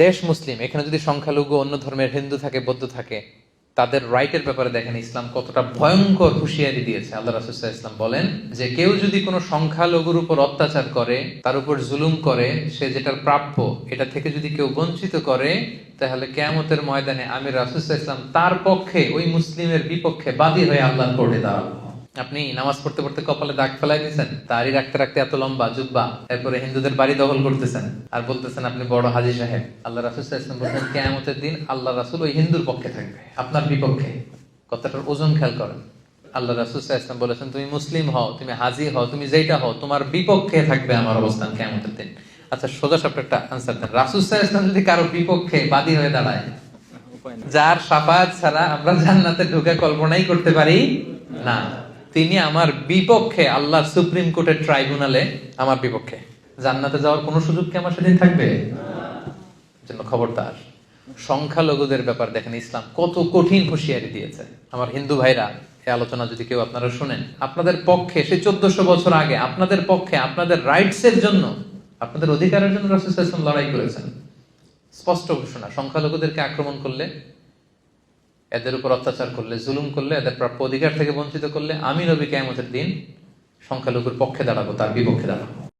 দেশ মুসলিম, এখানে যদি সংখ্যালঘু অন্য ধর্মের হিন্দু থাকে, বৌদ্ধ থাকে, তাদের রাইটের ব্যাপারে দেখেন ইসলাম কতটা ভয়ঙ্কর হুঁশিয়ারি দিয়েছে। আল্লাহ রাসূল সাল্লাল্লাহু আলাইহি ওয়াসাল্লাম বলেন যে কেউ যদি কোনো সংখ্যালঘুর উপর অত্যাচার করে, তার উপর জুলুম করে, সে যেটার প্রাপ্য এটা থেকে যদি কেউ বঞ্চিত করে, তাহলে কিয়ামতের ময়দানে আমি রাসূল সাল্লাল্লাহু আলাইহি ওয়াসাল্লাম তার পক্ষে, ওই মুসলিমের বিপক্ষে বাদী হয়ে আল্লাহর কোর্টে দাঁড়াবো। আপনি নামাজ পড়তে পড়তে কপালে দাগ ফেলাই দিয়েছেন, দাড়ি রাখতে রাখতে এত লম্বা জুব্বা, এরপরে হিন্দুদের বাড়ি দখল করতেছেন আর বলতেছেন আপনি বড় হাজী সাহেব। আল্লাহ রাসূল সাল্লাল্লাহু আলাইহি ওয়াসাল্লাম বলেন কিয়ামতের দিন আল্লাহ রাসূল ওই হিন্দুর পক্ষে থাকবে, আপনার বিপক্ষে। কথাটার ওজন খেয়াল করেন। আল্লাহ রাসূল সাল্লাল্লাহু আলাইহি ওয়াসাল্লাম বলেছেন তুমি মুসলিম হও, তুমি হাজী হও, তুমি যেটা হও, তোমার বিপক্ষে থাকবে আমার অবস্থান কিয়ামতের দিন। আচ্ছা, সোজা সাপটা একটা আনসার দেন। রাসূল সাল্লাল্লাহু আলাইহি ওয়াসাল্লাম যদি কারো বিপক্ষে বাদী হয়ে দাঁড়ায়, যার শাফাআত ছাড়া আমরা জান্নাতে ঢোকা কল্পনাই করতে পারি না, তিনি আমার বিপক্ষে আল্লাহর সুপ্রিম কোর্টের ট্রাইব্যুনালে আমার বিপক্ষে, জান্নাতে যাওয়ার কোনো সুযোগ কি আমার সেদিন থাকবে? জন্য খবরদার। সংখ্যালঘুদের ব্যাপার দেখেন ইসলাম কত কঠিন হুঁশিয়ারি দিয়েছে। আমার হিন্দু ভাইরা, এই আলোচনা যদি কেউ আপনারা শুনেন, আপনাদের পক্ষে সে 1400 বছর আগে আপনাদের পক্ষে, আপনাদের রাইটস এর জন্য, আপনাদের অধিকারের জন্য রাসূল সাল্লাল্লাহু আলাইহি ওয়াসাল্লাম লড়াই করেছেন। স্পষ্ট ঘোষণা, সংখ্যালঘুদেরকে আক্রমণ করলে, এদের উপর অত্যাচার করলে, জুলুম করলে, এদের প্রাপ্য অধিকার থেকে বঞ্চিত করলে, আমি নবী কিয়ামতের দিন সংখ্যালঘুর পক্ষে দাঁড়াবো, তার বিপক্ষে দাঁড়াবো।